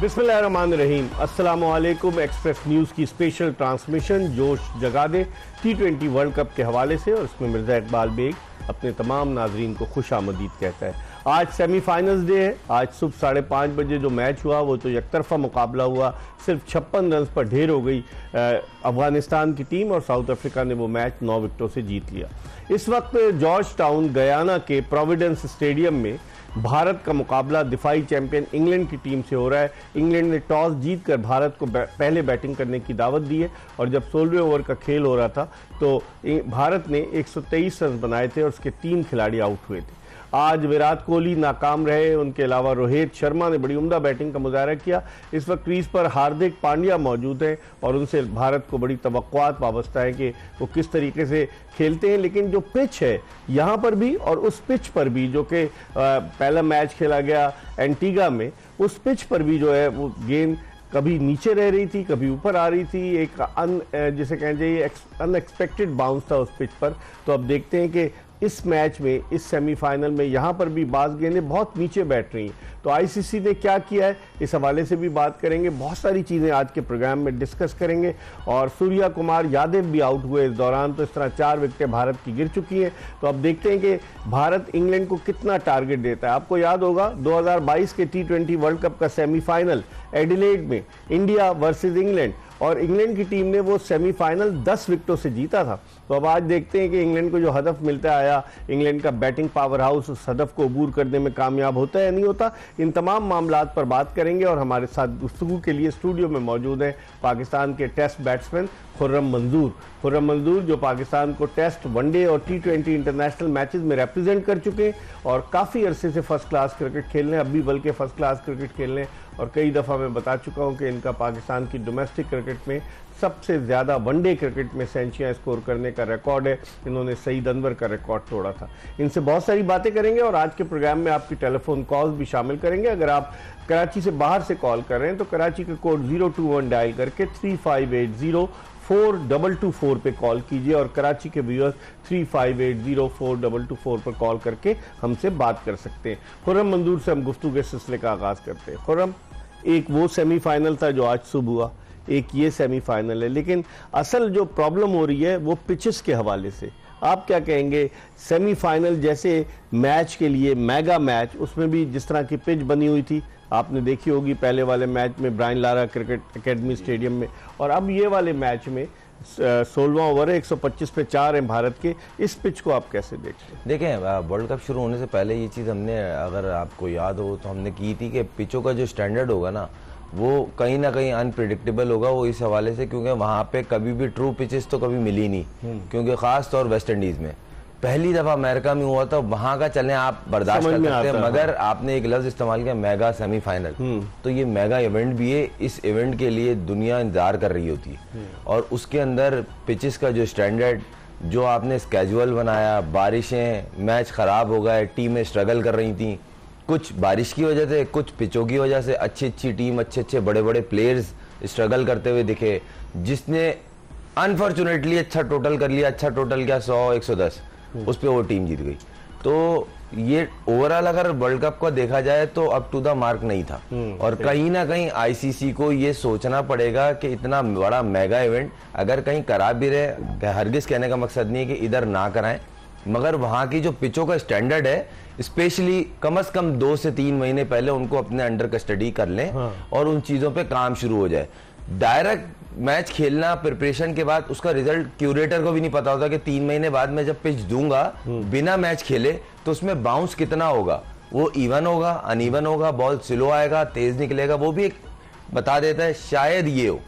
बिस्मिल्लाहिर्रहमानिर्रहीम। अस्सलाम वालेकुम। एक्सप्रेस न्यूज़ की स्पेशल ट्रांसमिशन जोश जगा दे T20 वर्ल्ड कप के हवाले से, और इसमें मिर्ज़ा इकबाल बेग अपने तमाम नाजरीन को खुश आमदीद कहता है। आज सेमीफाइनल्स डे है। आज सुबह 5:30 बजे जो मैच हुआ वो तो एकतरफा मुकाबला हुआ, सिर्फ 56 रन पर ढेर हो गई अफगानिस्तान की टीम, और साउथ अफ्रीका ने वो मैच 9 विकेटों से जीत लिया। इस वक्त जॉर्ज टाउन गयाना के प्रोविडेंस स्टेडियम में भारत का मुकाबला दिफाई चैंपियन इंग्लैंड की टीम से हो रहा है। इंग्लैंड ने टॉस जीतकर भारत को पहले बैटिंग करने की दावत दी है, और जब 16वें ओवर का खेल हो रहा था तो भारत ने 123 रन बनाए थे और उसके 3 खिलाड़ी आउट हुए थे। आज विराट कोहली नाकाम रहे, उनके अलावा रोहित शर्मा ने बड़ी उम्दा बैटिंग का मुजाहरा किया। इस वक्त क्रीज पर हार्दिक पांड्या मौजूद हैं और उनसे भारत को बड़ी तवक्कुआत वाबस्ता है कि वो किस तरीके से खेलते हैं। लेकिन जो पिच है यहाँ पर भी और उस पिच पर भी, जो कि पहला मैच खेला गया एंटीगा में, उस पिच पर भी जो है वो गेंद कभी नीचे रह रही थी, कभी ऊपर आ रही थी। एक जिसे कहना चाहिए अनएक्सपेक्टेड बाउंस था उस पिच पर। तो अब देखते हैं कि इस मैच में, इस सेमीफाइनल में यहाँ पर भी बाज गेंदें बहुत नीचे बैठ रही हैं, तो आईसीसी ने क्या किया है इस हवाले से भी बात करेंगे। बहुत सारी चीज़ें आज के प्रोग्राम में डिस्कस करेंगे। और सूर्या कुमार यादव भी आउट हुए इस दौरान, तो इस तरह 4 विकेटें भारत की गिर चुकी हैं। तो अब देखते हैं कि भारत इंग्लैंड को कितना टारगेट देता है। आपको याद होगा 2022 के T20 वर्ल्ड कप का सेमीफाइनल एडिलेड में इंडिया वर्सेज इंग्लैंड, और इंग्लैंड की टीम ने वो सेमीफाइनल 10 विकेटों से जीता था। तो अब आज देखते हैं कि इंग्लैंड को जो हदफ मिलता आया, इंग्लैंड का बैटिंग पावर हाउस उस हदफ को अबूर करने में कामयाब होता है या नहीं होता। इन तमाम मामलात पर बात करेंगे, और हमारे साथ गुफ्तगू के लिए स्टूडियो में मौजूद हैं पाकिस्तान के टेस्ट बैट्समैन खुर्रम मंजूर, जो पाकिस्तान को टेस्ट, वनडे और T20 इंटरनेशनल मैचेस में रिप्रेजेंट कर चुके हैं और काफ़ी अरसे से फर्स्ट क्लास क्रिकेट खेल रहे हैं, अब भी बल्कि फर्स्ट क्लास क्रिकेट खेल रहे हैं। और कई दफ़ा मैं बता चुका हूं कि इनका पाकिस्तान की डोमेस्टिक क्रिकेट में सबसे ज़्यादा वनडे क्रिकेट में सेंचुरियाँ स्कोर करने का रिकॉर्ड है। इन्होंने सईद अनवर का रिकॉर्ड तोड़ा था। इनसे बहुत सारी बातें करेंगे, और आज के प्रोग्राम में आपकी टेलीफोन कॉल्स भी शामिल करेंगे। अगर आप कराची से बाहर से कॉल कर रहे हैं तो कराची का कोड 021 डायल करके 3580-4224 पे कॉल कीजिए, और कराची के व्यूअर्स 3580-4224 पर कॉल करके हमसे बात कर सकते हैं। खुर्रम मंजूर से हम गुफ्तगू के सिलसिले का आगाज़ करते हैं। खुर्रम, एक वो सेमीफाइनल था जो आज सुबह हुआ, एक ये सेमीफाइनल है, लेकिन असल जो प्रॉब्लम हो रही है वो पिचेस के हवाले से। आप क्या कहेंगे? सेमीफाइनल जैसे मैच के लिए मेगा मैच, उसमें भी जिस तरह की पिच बनी हुई थी आपने देखी होगी पहले वाले मैच में Brian Lara cricket academy stadium में, और अब ये वाले मैच में 16वां ओवर है, 125 पे 4 हैं भारत के। इस पिच को आप कैसे देखते हैं? देखें, वर्ल्ड कप शुरू होने से पहले ये चीज़ हमने, अगर आपको याद हो तो हमने की थी कि पिचों का जो स्टैंडर्ड होगा ना वो कहीं ना कहीं अनप्रिडिक्टेबल होगा। वो इस हवाले से क्योंकि वहाँ पे कभी भी ट्रू पिचेस तो कभी मिली नहीं, क्योंकि ख़ास तौर वेस्ट इंडीज़ में पहली दफ़ा अमेरिका में हुआ था। वहाँ का चलें आप बर्दाश्त कर सकते हैं, मगर आपने एक लफ्ज़ इस्तेमाल किया मेगा सेमीफाइनल, तो ये मेगा इवेंट भी है। इस इवेंट के लिए दुनिया इंतजार कर रही होती है, और उसके अंदर पिचेस का जो स्टैंडर्ड, जो आपने स्केजुअल बनाया, बारिशें, मैच ख़राब हो गए, टीमें स्ट्रगल कर रही थी, कुछ बारिश की वजह से, कुछ पिचों की वजह से। अच्छी टीम, अच्छे बड़े बड़े प्लेयर्स स्ट्रगल करते हुए दिखे, जिसने अनफॉर्चुनेटली अच्छा टोटल कर लिया। अच्छा टोटल क्या, 100-110, उस पर वो टीम जीत गई। तो ये ओवरऑल अगर वर्ल्ड कप को देखा जाए तो अप टू द मार्क नहीं था, और कहीं ना कहीं आईसीसी को ये सोचना पड़ेगा कि इतना बड़ा मेगा इवेंट अगर कहीं करा भी रहे, हरगिज कहने का मकसद नहीं है कि इधर ना कराएं, मगर वहाँ की जो पिचों का स्टैंडर्ड है, स्पेशली कम से कम 2 से 3 महीने पहले उनको अपने अंडर कस्टडी कर लें, और उन चीज़ों पे काम शुरू हो जाए। डायरेक्ट मैच खेलना प्रिपरेशन के बाद, उसका रिजल्ट क्यूरेटर को भी नहीं पता होता कि 3 महीने बाद मैं जब पिच दूंगा बिना मैच खेले तो उसमें बाउंस कितना होगा, वो इवन होगा, अनइवन होगा, बॉल स्लो आएगा, तेज निकलेगा, वो भी एक बता देता है। शायद ये हो,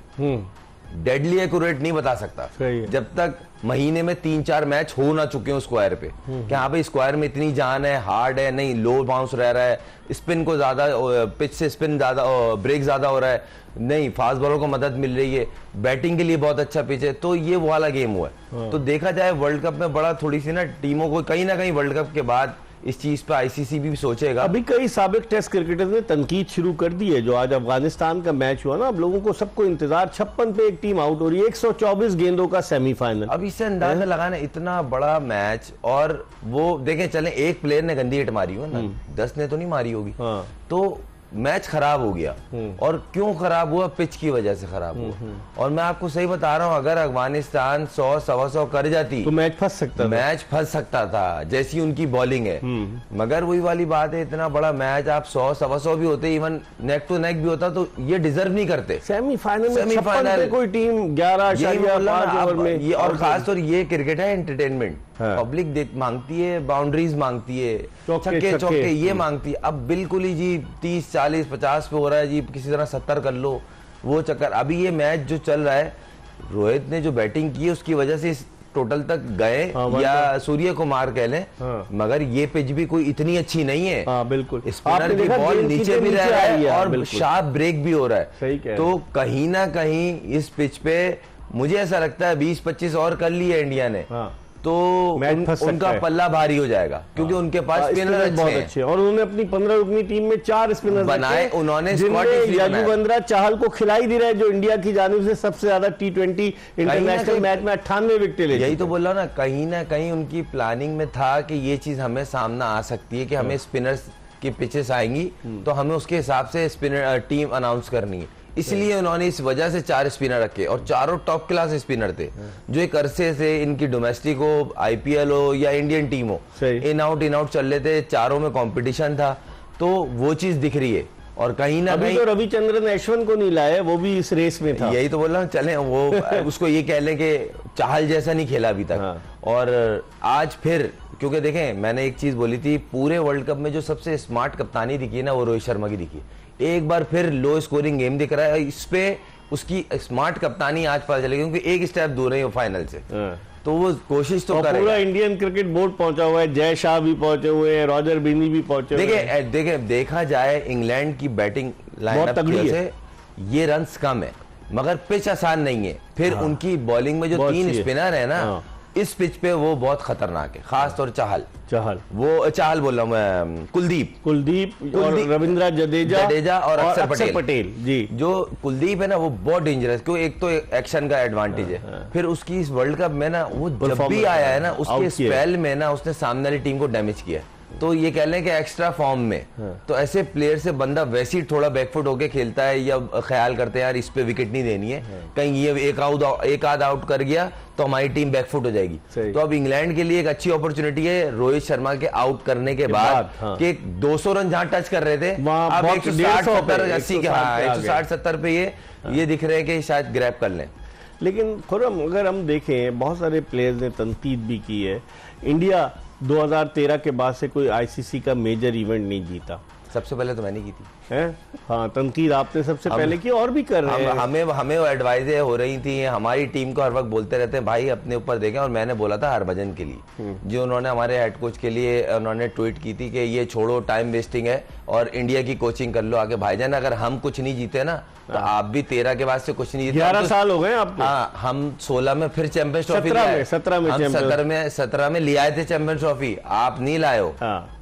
डेडली एक्यूरेट नहीं बता सकता जब तक महीने में 3-4 मैच हो ना चुके हो स्क्वायर पे, कि हाँ भाई स्क्वायर में इतनी जान है, हार्ड है, नहीं लो बाउंस रह रहा है, स्पिन को ज्यादा, पिच से स्पिन ज्यादा, ब्रेक ज्यादा हो रहा है, नहीं फास्ट बॉलर को मदद मिल रही है, बैटिंग के लिए बहुत अच्छा पिच है। तो ये वाला गेम हुआ है। तो देखा जाए वर्ल्ड कप में बड़ा थोड़ी सी ना टीमों को कहीं ना कहीं वर्ल्ड कप के बाद इस चीज पे आईसीसी भी सोचेगा। अभी कई साबिक टेस्ट क्रिकेटर्स ने तनकीद शुरू कर दी है। जो आज अफगानिस्तान का मैच हुआ ना, अब लोगों को सबको इंतजार, 56 पे एक टीम आउट हो रही है, 124 गेंदों का सेमीफाइनल। अब इससे अंदाजा लगाना इतना बड़ा मैच, और वो देखें चले एक प्लेयर ने गंदी हिट मारी हो ना, 10 ने तो नहीं मारी होगी। तो मैच खराब हो गया। और क्यों खराब हुआ? पिच की वजह से खराब हुआ। और मैं आपको सही बता रहा हूं, अगर अफगानिस्तान 100 सवा 100 कर जाती तो मैच फंस सकता था। मैच फंस सकता था, जैसी उनकी बॉलिंग है। मगर वही वाली बात है, इतना बड़ा मैच आप 100 सवा 100 भी होते, इवन नेक टू नेक भी होता, तो ये डिजर्व नहीं करते। सेमीफाइनल में 56 पे कोई टीम 11.5 ओवर में। ये और खास तौर ये क्रिकेट है एंटरटेनमेंट। पब्लिक मांगती है, बाउंड्रीज मांगती है, छक्के चौके ये मांगती है। अब बिल्कुल ही जी 30 40 50 पे हो रहा है जी, किसी तरह 70 कर लो, वो चक्कर। अभी ये मैच जो चल रहा है, रोहित ने जो बैटिंग की उसकी वजह से इस टोटल तक गए, या सूर्य कुमार कह लें। मगर ये पिच भी कोई इतनी अच्छी नहीं है। बिल्कुल, स्पिनर की बॉल नीचे भी रह रहा है और शार्प ब्रेक भी हो रहा है। तो कहीं ना कहीं इस पिच पे मुझे ऐसा लगता है 20-25 और कर लिए इंडिया ने तो उनका पल्ला भारी हो जाएगा, क्योंकि उनके पास स्पिनर बहुत अच्छे हैं। और उन्होंने अपनी 15 रुकनी टीम में 4 स्पिनर बनाए। उन्होंने यजुवेंद्र चहल को खिलाई दे रहा है, जो इंडिया की जानिब से सबसे ज्यादा T20 इंटरनेशनल मैच में 98 विकेट ले। यही तो बोल रहा हूं ना कहीं उनकी प्लानिंग में था कि ये चीज हमें सामना आ सकती है कि हमें स्पिनर्स की पिचेस आएंगी, तो हमें उसके हिसाब से स्पिनर टीम अनाउंस करनी है। इसलिए उन्होंने इस वजह से 4 स्पिनर रखे, और चारों टॉप क्लास स्पिनर थे, जो एक अरसे से इनकी डोमेस्टिक हो, आईपीएल हो या इंडियन टीम हो, इन आउट चल रहे थे। चारों में कंपटीशन था, तो वो चीज दिख रही है। और कहीं ना कहीं तो रविचंद्रन अश्विन को नहीं लाए, वो भी इस रेस में था। यही तो बोल रहा हूँ, चले वो उसको ये कह लें कि चाहल जैसा नहीं खेला अभी तक। और आज फिर, क्योंकि देखें मैंने एक चीज बोली थी, पूरे वर्ल्ड कप में जो सबसे स्मार्ट कप्तानी दिखी है ना, वो रोहित शर्मा की दिखी है। एक बार फिर लो स्कोरिंग गेम दिख रहा है, इस पे उसकी स्मार्ट कप्तानी आज पता चलेगी, क्योंकि एक स्टेप दूर है वो फाइनल से। तो वो कोशिश तो करेगा। पूरा इंडियन क्रिकेट बोर्ड पहुंचा हुआ है, जय शाह भी पहुंचे हुए हैं, रॉजर बिनी भी पहुंचे हुए हैं। देखा जाए इंग्लैंड की बैटिंग लाइनअप से ये रन्स कम है, मगर पिच आसान नहीं है। फिर उनकी बॉलिंग में जो 3 स्पिनर है ना, इस पिच पे वो बहुत खतरनाक है, खास तौर चहल बोल रहा हूं मैं, कुलदीप और रविंद्र जडेजा और अक्षर पटेल जी। जो कुलदीप है ना, वो बहुत डेंजरस, क्योंकि एक तो एक्शन का एडवांटेज है, फिर उसकी इस वर्ल्ड कप में ना, वो जब भी आया है ना, उसके स्पेल में ना, उसने सामने वाली टीम को डैमेज किया। तो ये कह लें कि एक्स्ट्रा फॉर्म में, तो ऐसे प्लेयर से बंदा वैसे ही थोड़ा बैकफुट होके खेलता है, या ख्याल करते हैं यार इस पे विकेट नहीं देनी है, कहीं ये एक आध आउट कर गया तो हमारी टीम बैकफुट हो जाएगी। तो अब इंग्लैंड के लिए एक अच्छी अपॉर्चुनिटी है रोहित शर्मा के आउट करने के बाद, कि 200 रन जहां टच कर रहे थे, अब 160-70 पे ये दिख रहे हैं कि शायद ग्रैब कर लें। लेकिन खुरम, अगर हम देखें, बहुत सारे प्लेयर्स ने तनकीद भी की है। इंडिया 2013 के बाद से कोई आईसीसी का मेजर इवेंट नहीं जीता। सबसे पहले तो मैंने की थी, हैं? हाँ, तनकीद आपने सबसे पहले की, और भी कर रहे हैं। हमें वो एडवाइजें हो रही थी, हमारी टीम को हर वक्त बोलते रहते हैं भाई अपने ऊपर देखें। और मैंने बोला था हरभजन के लिए, जो उन्होंने हमारे हेड कोच के लिए उन्होंने ट्वीट की थी कि ये छोड़ो, टाइम वेस्टिंग है, और इंडिया की कोचिंग कर लो आगे। भाईजान, अगर हम कुछ नहीं जीते ना, तो आप भी 13 के बाद से कुछ नहीं जीते। 11 साल हो गए आपको। हाँ, हम 16 में फिर चैंपियंस ट्रॉफी, 17 में ले आए थे चैंपियंस ट्रॉफी, आप नहीं लाए हो।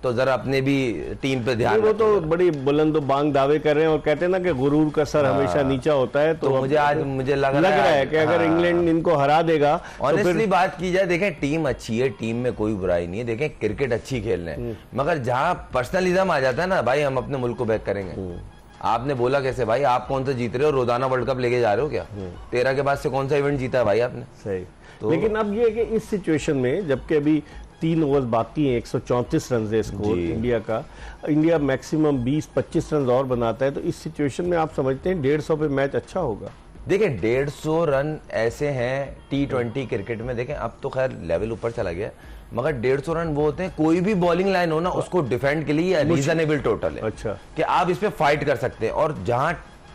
तो जरा अपने भी टीम पे ध्यान। वो तो बड़ी बुलंद बांग दावे कर रहे हैं, और कहते हैं ना कि गुरूर का सर हमेशा नीचा होता है। तो मुझे लग रहा है कि अगर इंग्लैंड इनको हरा देगा, ऑनेस्टली बात की जाए, देखें टीम अच्छी है, टीम में कोई बुराई नहीं है, देखें क्रिकेट अच्छी खेल रहे हैं, मगर जहां पर्सनलिज्म आ जाता है ना, भाई हम अपने मुल्क को बैक करेंगे। आपने बोला कैसे भाई, आप कौन सा जीत रहे हो, रोजाना वर्ल्ड कप लेके जा रहे हो क्या? 13 के बाद से कौन सा इवेंट जीता है भाई आपने? सही। तो लेकिन अब ये है कि इस सिचुएशन में, जबकि अभी 3 ओवर बाकी हैं, 134 रन है स्कोर इंडिया का, इंडिया मैक्सिमम 20-25 रन और बनाता है, तो इस सिचुएशन में आप समझते हैं 150 पे मैच अच्छा होगा? देखिए 150 रन ऐसे हैं T20 क्रिकेट में, देखें अब तो खैर लेवल ऊपर चला गया, मगर 150 रन वो होते हैं, कोई भी बॉलिंग लाइन हो ना, उसको डिफेंड के लिए रीजनेबल टोटल है। अच्छा, कि आप इस पे फाइट कर सकते हैं। और जहां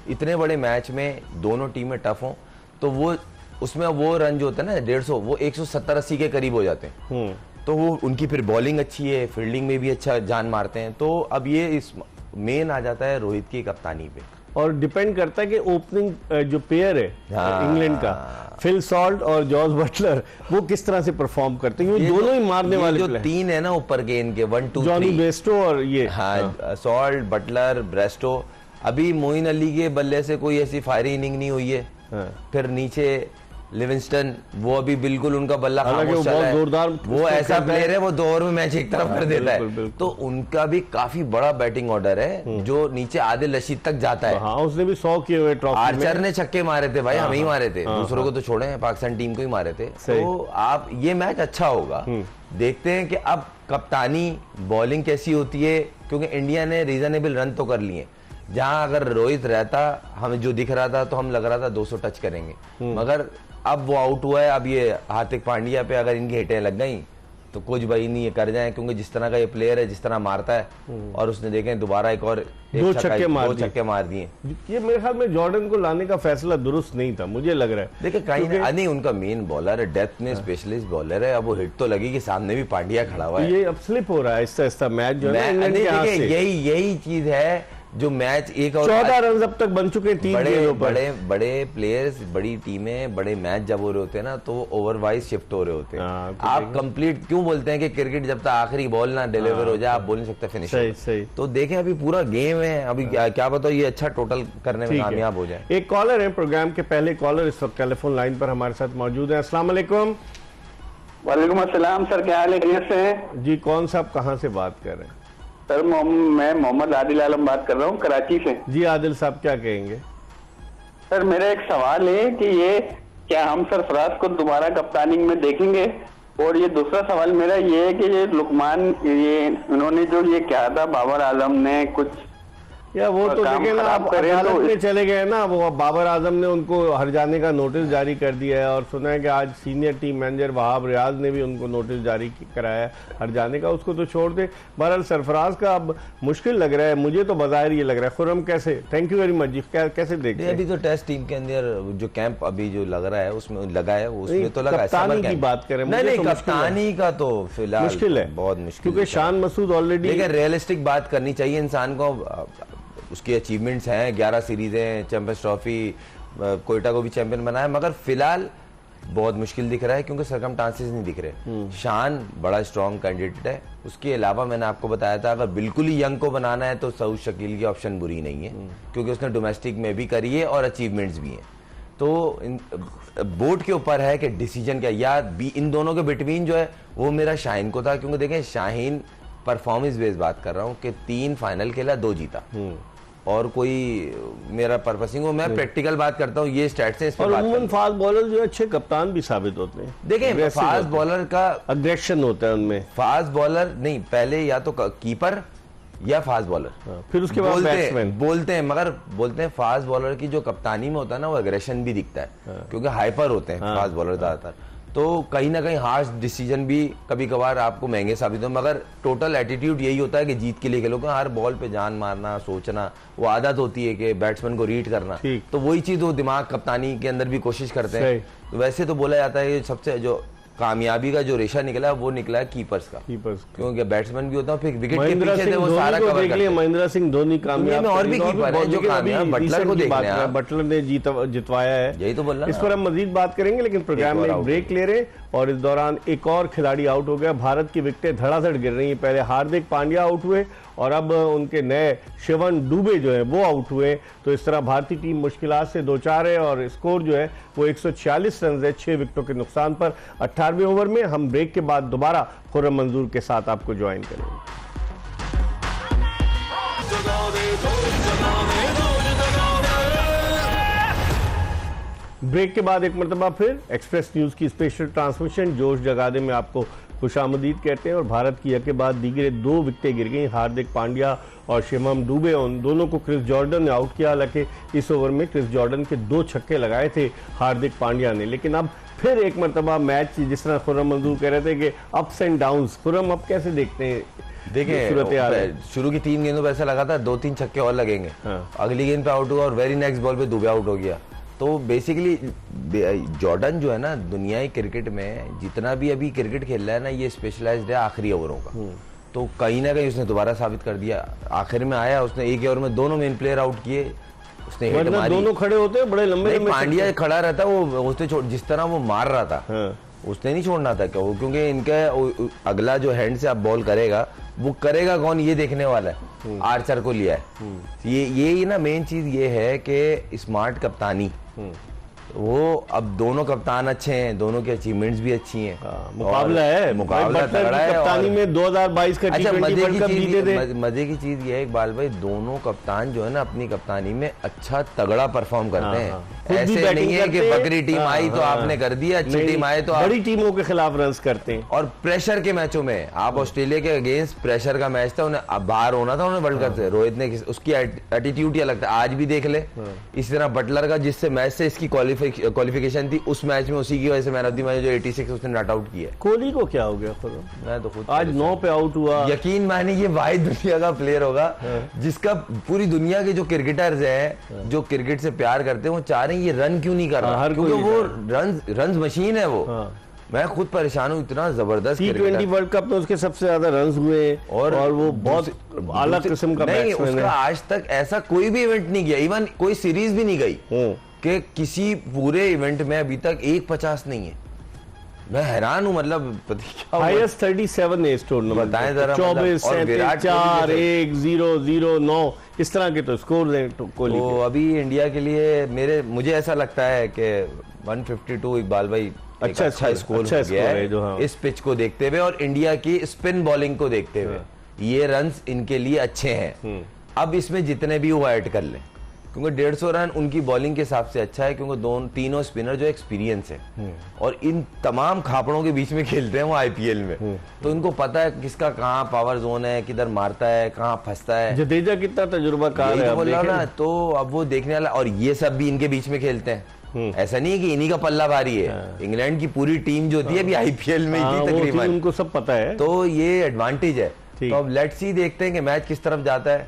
इतने बड़े मैच में दोनों टीमें टफ हो, तो वो उसमें वो रन जो होते हैं ना 150, वो 170-80 के करीब हो जाते हैं। तो वो उनकी फिर बॉलिंग अच्छी है, फील्डिंग में भी अच्छा जान मारते हैं। तो अब ये इस मेन आ जाता है रोहित की कप्तानी पे, और डिपेंड करता है कि ओपनिंग जो पेयर है इंग्लैंड का, फिल सॉल्ट और जॉर्ज बटलर, वो किस तरह से परफॉर्म करते हैं। ये दोनों ही मारने वाले जो 3 है ना ऊपर के इनके 1 2 जॉनी बेस्टो और ये सॉल्ट, बटलर, ब्रेस्टो। अभी मोइन अली के बल्ले से कोई ऐसी फायरिंग इनिंग नहीं हुई है। फिर नीचे लिविंगस्टन, वो अभी बिल्कुल उनका बल्ला हालांकि खामोश वो चल रहा बहुत जोरदार है, वो ऐसा प्लेयर है, वो 2 ओवर में मैच एक तरफ कर देता बिल्कुल, है। बिल्कुल। तो उनका भी काफी बड़ा बैटिंग ऑर्डर है जो नीचे आदिल रशीद तक जाता है। हाँ, उसने भी 100 किए हुए ट्रॉफी में। आर्चर ने छक्के मारे थे भाई, हमें ही मारे थे, दूसरों को तो छोड़े हैं, पाकिस्तान टीम को ही मारे थे। तो आप ये मैच अच्छा होगा, देखते हैं कि अब कप्तानी बॉलिंग कैसी होती है, क्योंकि इंडिया ने रीजनेबल रन तो कर लिए। जहां अगर रोहित रहता, हमें जो दिख रहा था तो हम लग रहा था 200 टच करेंगे, मगर अब वो आउट हुआ है। अब ये हार्दिक पांड्या पे अगर इनकी हिटें लग गई तो कुछ भाई नहीं ये कर जाए, क्योंकि जिस तरह का ये प्लेयर है, जिस तरह मारता है, और उसने देखें दोबारा एक 2 छक्के मार दिए। ये मेरे ख्याल में जॉर्डन को लाने का फैसला दुरुस्त नहीं था, मुझे लग रहा है। देखिए कहीं नहीं, उनका मेन बॉलर है, डेप्थ में स्पेशलिस्ट बॉलर है। अब वो हिट तो लगी कि सामने भी पांड्या खड़ा हुआ है। ये अब स्लिप हो रहा है आहिस्ता मैच जो है इंग्लैंड के हाथ से। यही चीज है जो मैच एक और 14 रन अब तक बन चुके हैं 3 गेंदों पर। बड़े प्लेयर्स, बड़ी टीमें, बड़े मैच जब हो रहे होते हैं ना, तो ओवर वाइज शिफ्ट हो रहे होते हैं। आप कंप्लीट क्यों बोलते हैं कि क्रिकेट जब तक आखिरी बॉल ना डिलीवर हो जाए आप बोल नहीं सकते फिनिश। सही। तो देखें अभी पूरा गेम है, अभी क्या बताओ ये अच्छा टोटल करने में कामयाब हो जाए। एक कॉलर है, प्रोग्राम के पहले कॉलर इस वक्त टेलीफोन लाइन पर हमारे साथ मौजूद है। अस्सलाम वालेकुम। वालेकुम अस्सलाम सर, क्या हाल है? खैरियत से हैं? जी, कौन साहब कहाँ से बात कर रहे हैं? सर मैं मोहम्मद आदिल आलम बात कर रहा हूँ, कराची से। जी आदिल साहब, क्या कहेंगे? सर मेरा एक सवाल है कि ये क्या हम सरफराज को दोबारा कप्तानी में देखेंगे? और ये दूसरा सवाल मेरा ये है कि ये लुकमान, ये उन्होंने जो ये किया था, बाबर आजम ने कुछ या वो तो देखे ना, अब अदालत में चले गए ना, वो बाबर आजम ने उनको हर जाने का नोटिस जारी कर दिया है, और सुना है कि आज senior team manager Wahab Riaz ने भी उनको नोटिस जारी कराया है हर जाने का। उसको तो छोड़ दे। बहरहाल सरफराज का अब मुश्किल लग रहा है, मुझे तो बाहर ये लग रहा है। खुर्रम कैसे? थैंक यू वेरी मच जी, कैसे देखते हैं? अभी तो टेस्ट टीम के अंदर जो कैंप अभी जो लग रहा है उसमें लगा है, उसमें तो लगा है। कप्तानी की बात करें, नहीं, कप्तानी का तो फिलहाल मुश्किल है, बहुत मुश्किल, क्योंकि शान मसूद ऑलरेडी। देखिए रियलिस्टिक बात करनी चाहिए इंसान को। उसकी अचीवमेंट्स हैं, 11 सीरीज हैं, चैंपियंस ट्रॉफी, कोयटा को भी चैंपियन बनाया, मगर फिलहाल बहुत मुश्किल दिख रहा है क्योंकि सरकमस्टांसेस नहीं दिख रहे। शान बड़ा स्ट्रॉन्ग कैंडिडेट है। उसके अलावा मैंने आपको बताया था अगर बिल्कुल ही यंग को बनाना है तो सऊद शकील की ऑप्शन बुरी नहीं है, क्योंकि उसने डोमेस्टिक में भी करी है और अचीवमेंट्स भी हैं। तो बोर्ड के ऊपर है कि डिसीजन क्या, या इन दोनों के बिटवीन जो है वो मेरा शाहीन को था, क्योंकि देखें शाहीन परफॉर्मेंस बेस्ड बात कर रहा हूँ कि 3 फाइनल खेला, 2 जीता, और कोई मेरा पर्पसिंग हो, मैं प्रैक्टिकल बात करता हूँ, ये स्टैट्स हैं, इस पर बात करता हूं। फास्ट बॉलर जो है अच्छे कप्तान भी साबित होते हैं। देखिए फास्ट बॉलर का अग्रेशन होता है उनमें। फास्ट बॉलर नहीं, पहले या तो कीपर या फास्ट बॉलर, फिर उसके बाद बैट्समैन बोलते हैं, मगर बोलते हैं फास्ट बॉलर की जो कप्तानी में होता है ना, वो एग्रेशन भी दिखता है, क्योंकि हाइपर होते हैं फास्ट बॉलर ज्यादातर। तो कहीं ना कहीं हार्श डिसीजन भी कभी कभार आपको महंगे साबित हो, मगर टोटल एटीट्यूड यही होता है कि जीत के लिए खेलो। हर बॉल पे जान मारना, सोचना, वो आदत होती है कि बैट्समैन को रीड करना, तो वही चीज वो दिमाग कप्तानी के अंदर भी कोशिश करते हैं। तो वैसे तो बोला जाता है सबसे जो कामयाबी का जो रेशा निकला वो निकला है कीपर्स का, क्योंकि बैट्समैन भी होता है, फिर विकेट के पीछे से वो सारा कवर करते हैं। महेंद्र सिंह धोनी कामयाब, और भी कीपर है जो कामयाब, बटलर को देखना है, बटलर ने जितवाया है, यही तो बोल रहा हूं। इस पर हम मजीद बात करेंगे, लेकिन प्रोग्राम में एक ब्रेक ले रहे हैं, और इस दौरान एक और खिलाड़ी आउट हो गया। भारत की विकेटें धड़ाधड़ गिर रही हैं। पहले हार्दिक पांड्या आउट हुए और अब उनके नए शिवन दुबे जो है वो आउट हुए। तो इस तरह भारतीय टीम मुश्किलात से 2-4 है, और स्कोर जो है वो 146 रन है 6 विकेटों के नुकसान पर 18वें ओवर में। हम ब्रेक के बाद दोबारा खुर्रम मंजूर के साथ आपको ज्वाइन करेंगे। ब्रेक के बाद एक मरतबा फिर एक्सप्रेस न्यूज की स्पेशल ट्रांसमिशन जोश जगा दे में आपको खुशामदीद कहते हैं। और भारत की एक के बाद दीगरे 2 विकेटें गिर गई। हार्दिक पांड्या और शिवम दुबे, उन दोनों को क्रिस जॉर्डन ने आउट किया। हालांकि इस ओवर में क्रिस जॉर्डन के 2 छक्के लगाए थे हार्दिक पांड्या ने। लेकिन अब फिर एक मरतबा मैच, जिस तरह खुर्रम मंजूर कह रहे थे कि अप्स एंड डाउन्स, खुर्रम अब कैसे देखते हैं? देखिए शुरू की 3 गेंदों पे ऐसा लगा था 2-3 छक्के और लगेंगे, अगली गेंद पे आउट हुआ और वेरी नेक्स्ट बॉल पे दुबे आउट हो गया। तो बेसिकली जॉर्डन जो है ना, दुनियाई क्रिकेट में जितना भी अभी क्रिकेट खेल रहा है ना, ये स्पेशलाइज्ड है आखिरी ओवरों का। तो कहीं ना कहीं उसने दोबारा साबित कर दिया। आखिर में आया, उसने एक ओवर में दोनों मेन प्लेयर आउट किए, उसने हिट मारी। दोनों खड़े होते हैं बड़े लंबे लंबे। पांड्या खड़ा रहता, वो उसने जिस तरह वो मार रहा था उसने नहीं छोड़ना था क्या, क्योंकि इनका अगला जो हैंड से आप बॉल करेगा वो करेगा कौन, ये देखने वाला है। आर्चर को लिया है। ये ना मेन चीज ये है कि स्मार्ट कप्तानी, वो अब दोनों कप्तान अच्छे हैं, दोनों की अचीवमेंट्स भी अच्छी हैं। मुकाबला है, मुकाबला बटलर तगड़ा की है। कप्तानी में 2022 का अच्छा, T20 वर्ल्ड कप जीते थे। मजे की चीज ये है इकबाल भाई, दोनों कप्तान जो है ना अपनी कप्तानी में अच्छा तगड़ा परफॉर्म करते हैं। खुद भी ऐसे बैटिंग नहीं है कि करते हैं। बकरी टीम आई तो आपने कर दिया, अच्छी नहीं, टीम आए तो बड़ी टीमों के खिलाफ रन करते हैं। और प्रेशर के मैचों में आप ऑस्ट्रेलिया के अगेंस्ट प्रेशर का मैच था, उन्हें अब बाहर होना था उन्हें वर्ल्ड कप से। रोहित ने उसकी एटीट्यूड क्या लगता है आज भी देख ले। इसी तरह बटलर का जिससे मैच से इसकी क्वालिफिकेशन थी, उस मैच में उसी की वजह से मैन ऑफ द मैच जो 86 उसने नॉट आउट किया है। कोहली को क्या हो गया खुद? मैं तो खुद आज 9 पे आउट हुआ। यकीन माने ये वाहिद दुनिया का प्लेयर होगा जिसका पूरी दुनिया के जो क्रिकेटर्स हैं जो क्रिकेट से प्यार करते हैं वो चाह रहे हैं ये रन क्यों नहीं कर रहा, हर क्योंकि कोई वो रन मशीन है वो। मैं खुद परेशान हूँ, इतना जबरदस्त T20 वर्ल्ड कप में उसके सबसे ज्यादा रन हुए और वो बहुत आला किस्म का नहीं, बैट्समैन उसका है। आज तक ऐसा कोई भी इवेंट नहीं गया, इवन कोई सीरीज भी नहीं गई कि किसी पूरे इवेंट में अभी तक 150 नहीं है। मैं हैरान हूँ, मतलब पता नहीं क्या हुआ। हाईएस्ट 37 है इस टूर्नामेंट। बताएं जरा, 24, और 37, विराट 4, कोहली 1, 0, 0, 9 इस तरह के तो स्कोर हैं कोहली तो के। अभी इंडिया के लिए मुझे ऐसा लगता है कि 152 इकबाल भाई अच्छा स्कोर अच्छा हो गया है जो हाँ। इस पिच को देखते हुए और इंडिया की स्पिन बॉलिंग को देखते हुए ये रन्स इनके लिए अच्छे हैं। अब इसमें जितने भी वो ऐड कर लें, क्योंकि 150 रन उनकी बॉलिंग के हिसाब से अच्छा है, क्योंकि तीनों स्पिनर जो एक्सपीरियंस है और इन तमाम खापड़ों के बीच में खेलते हैं वो आईपीएल में, तो इनको पता है किसका कहाँ पावर जोन है, किधर मारता है, कहाँ फंसता है। जडेजा कितना तजुर्बाकार यही है, तो अब बोल रहा हूं देखें। ना, तो अब वो देखने वाला, और ये सब भी इनके बीच में खेलते हैं। ऐसा नहीं है कि इन्हीं का पल्ला भारी है। इंग्लैंड की पूरी टीम जो थी अभी आईपीएल में ही थी वो थी, तकरीबन, उनको सब पता है। तो ये एडवांटेज है। ठीक। तो अब लेट्स सी, देखते हैं कि मैच किस तरफ जाता है।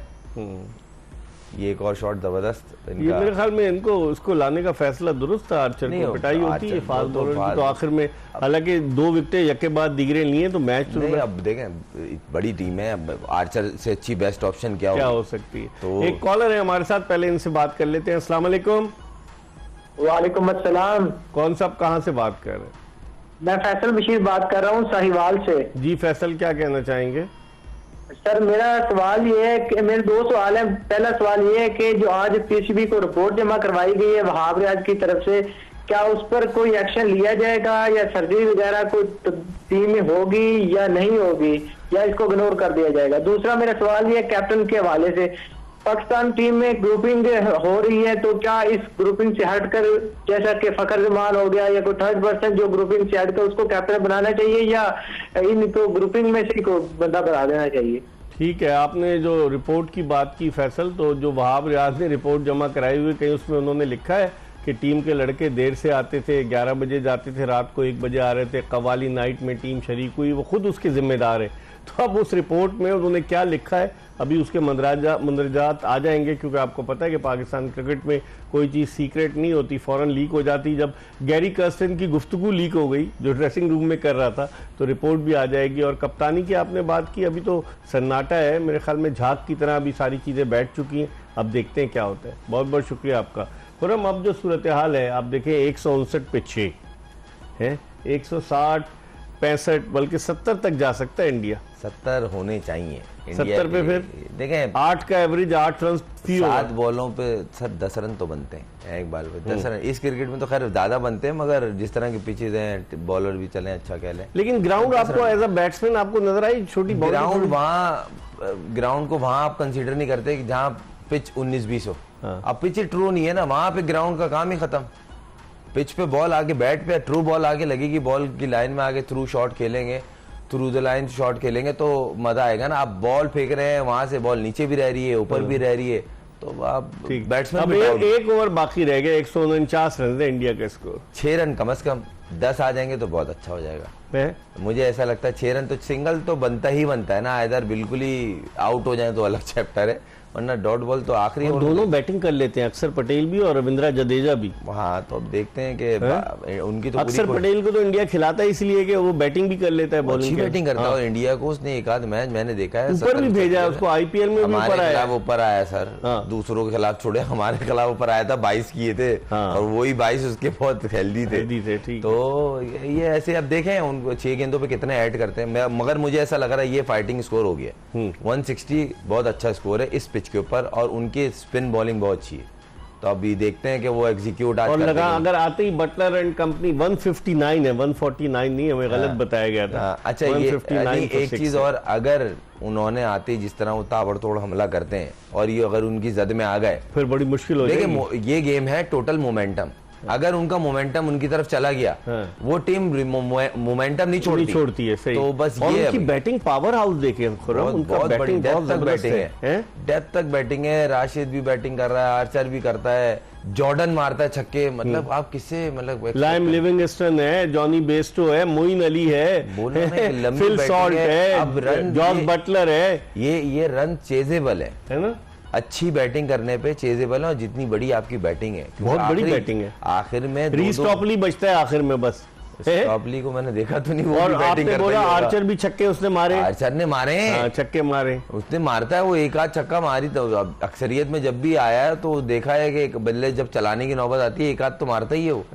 ये एक और शॉट जबरदस्त ये इनका। मेरे ख्याल में इनको उसको लाने का फैसला दुरुस्त था। आर्चर नहीं, को पिटाई होती है आर्चर फास्ट तो बॉलर की, तो फास्ट- आखिर में हालांकि 2 विकेटें यके बाद दिगरे लिए तो मैच शुरू नहीं, में अब देखें बड़ी टीम है, अब आर्चर से अच्छी बेस्ट ऑप्शन क्या क्या हो। हो सकती है। तो- एक कॉलर है हमारे साथ, पहले इनसे बात कर लेते हैं। अस्सलाम वालेकुम। वालेकुम अस्सलाम। कौन साहब कहाँ से बात कर रहे हैं? मैं फैसल बशीर बात कर रहा हूँ साहिवाल से। जी फैसल, क्या कहना चाहेंगे? सर मेरा सवाल ये है कि मेरे 2 सवाल हैं। पहला सवाल ये है कि जो आज पीसीबी को रिपोर्ट जमा करवाई गई है वहाब रियाज की तरफ से, क्या उस पर कोई एक्शन लिया जाएगा या सर्जरी वगैरह कोई टीम में होगी या नहीं होगी, या इसको इग्नोर कर दिया जाएगा? दूसरा मेरा सवाल ये कैप्टन के हवाले से, पाकिस्तान टीम में ग्रुपिंग हो रही है तो क्या इस ग्रुपिंग से हटकर, जैसा कि फखर जमान हो गया या कोई थर्ड पर्सन जो ग्रुपिंग से हटकर उसको कैप्टन बनाना चाहिए, या इनको ग्रुपिंग में से को बंदा बना देना चाहिए? ठीक है, आपने जो रिपोर्ट की बात की फैसल, तो जो वहाब रियाज ने रिपोर्ट जमा कराई हुई, कहीं उसमें उन्होंने लिखा है कि टीम के लड़के देर से आते थे, 11 बजे जाते थे, रात को 1 बजे आ रहे थे, कवाली नाइट में टीम शरीक हुई, वो खुद उसके जिम्मेदार है। तो अब उस रिपोर्ट में उन्होंने क्या लिखा है, अभी उसके मंदरजात आ जाएंगे, क्योंकि आपको पता है कि पाकिस्तान क्रिकेट में कोई चीज़ सीक्रेट नहीं होती, फ़ौरन लीक हो जाती। जब गैरी कर्स्टन की गुफ्तगू लीक हो गई जो ड्रेसिंग रूम में कर रहा था, तो रिपोर्ट भी आ जाएगी। और कप्तानी की आपने बात की, अभी तो सन्नाटा है, मेरे ख्याल में झाग की तरह अभी सारी चीज़ें बैठ चुकी हैं। अब देखते हैं क्या होता है। बहुत बहुत शुक्रिया आपका। खुरम, अब जो सूरत हाल है आप देखें, 159 पे 6 है, 160, 65 बल्कि 70 तक जा सकता है इंडिया। 70 होने चाहिए 70 पे फिर देखें 8 का एवरेज, 8 रन फी होगा। 7 बॉलों पे सर 10 रन तो बनते हैं एक बॉल पे, 10 रन। इस क्रिकेट में तो खैर ज्यादा बनते हैं, मगर जिस तरह की पिचेज हैं, बॉलर भी चले अच्छा कह लें। लेकिन ग्राउंड आपको एज अ बैट्समैन आपको नजर आई छोटी ग्राउंड को वहां आप कंसीडर नहीं करते कि जहां पिच 19-20 हो। अब पिच ट्रू नहीं है ना, वहां पे ग्राउंड का काम ही खत्म। पिच पे बॉल आगे, बैट पे ट्रू बॉल आगे लगेगी, बॉल की लाइन में आगे थ्रू शॉट खेलेंगे, थ्रू द लाइन शॉट खेलेंगे तो मजा आएगा ना। आप बॉल फेंक रहे हैं, वहां से बॉल नीचे भी रह रही है, ऊपर भी रह रही है, तो आप बैट्समैन अब एक ओवर बाकी रह गया, 149 रन है इंडिया का स्कोर। 6 रन कम से कम 10 आ जाएंगे तो बहुत अच्छा हो जाएगा। मुझे ऐसा लगता है 6 रन तो सिंगल तो बनता ही बनता है ना, इधर बिल्कुल ही आउट हो जाए तो अलग चैप्टर है, वरना डॉट बॉल तो आखिरी। दोनों बैटिंग कर लेते हैं, अक्षर पटेल भी और रविंद्र जडेजा भी। हाँ, तो अब देखते हैं कि उनकी तो अक्षर पटेल को तो इंडिया खिलाता है इसलिए कि वो बैटिंग भी कर लेता है, अच्छी बैटिंग करता है। और इंडिया को उसने एक आध मैच मैंने देखा है ऊपर भी भेजा है उसको, आईपीएल में भी ऊपर आया। ऊपर आया सर, दूसरों के खिलाफ छोड़े, हमारे खिलाफ ऊपर आया था, 22 किए थे और वही 22 उसके बहुत हेल्दी थे। तो ये ऐसे अब देखें उनको 6 गेंदों पे कितने ऐड करते हैं, मगर मुझे ऐसा लग रहा है ये फाइटिंग स्कोर हो गया। 160 बहुत अच्छा स्कोर है इस पिच के ऊपर, और उनकी स्पिन बॉलिंग बहुत अच्छी है। तो अभी देखते हैं कि वो एग्जीक्यूट आज और करते लगा हैं। अगर आते ही बटलर एंड कंपनी 159 है, 149 नहीं, हमें गलत बताया गया था। अच्छा, ये 159 नहीं, for एक 6 चीज है। और, अगर उन्होंने आते ही जिस तरह वो ताबड़तोड़ हमला करते हैं और ये अगर उनकी जद में आ गए, फिर बड़ी मुश्किल हो जाएगी। देखिए ये गेम है टोटल मोमेंटम, अगर उनका मोमेंटम उनकी तरफ चला गया, हाँ। वो टीम मोमेंटम नहीं नहीं छोड़ती है, सही। तो बस और ये उनकी अभी। बैटिंग पावर हाउस देखे खुर्रम, बहुत उनका बहुत बड़ी बैटिंग बहुत डेप्थ तक जबरदस्त बैटिंग है। है, डेप्थ तक बैटिंग है। राशिद भी बैटिंग कर रहा है, आर्चर भी करता है, जॉर्डन मारता है छक्के, मतलब आप किससे मतलब लाइम लिविंगस्टन है, जॉनी बेस्टो है, मोइन अली है, बोलो ना कि लंबी फिल बैटिंग सॉल्ट है, है, अब रन जॉर्ज ये- बटलर है ये रन चेजेबल है ना? अच्छी बैटिंग करने पे चेजेबल है, और जितनी बड़ी आपकी बैटिंग है, क्योंकि बहुत बड़ी आखिरी- बैटिंग है। आखिर में रीस टॉपली बचता है आखिर में बस, है? टॉपली को मैंने देखा तो नहीं, वो और भी बैटिंग आपने करता बोला ही होगा। आर्चर भी छक्के उसने मारे, आर्चर ने मारे हैं, हाँ, छक्के मारे। उसने मारता है, वो एक आध छक्का मारी, तो अब अक्सरियत में जब भी आया है तो देखा है कि एक बल्ले जब चलाने की नौबत आती है एक आध तो मारता ही है वो।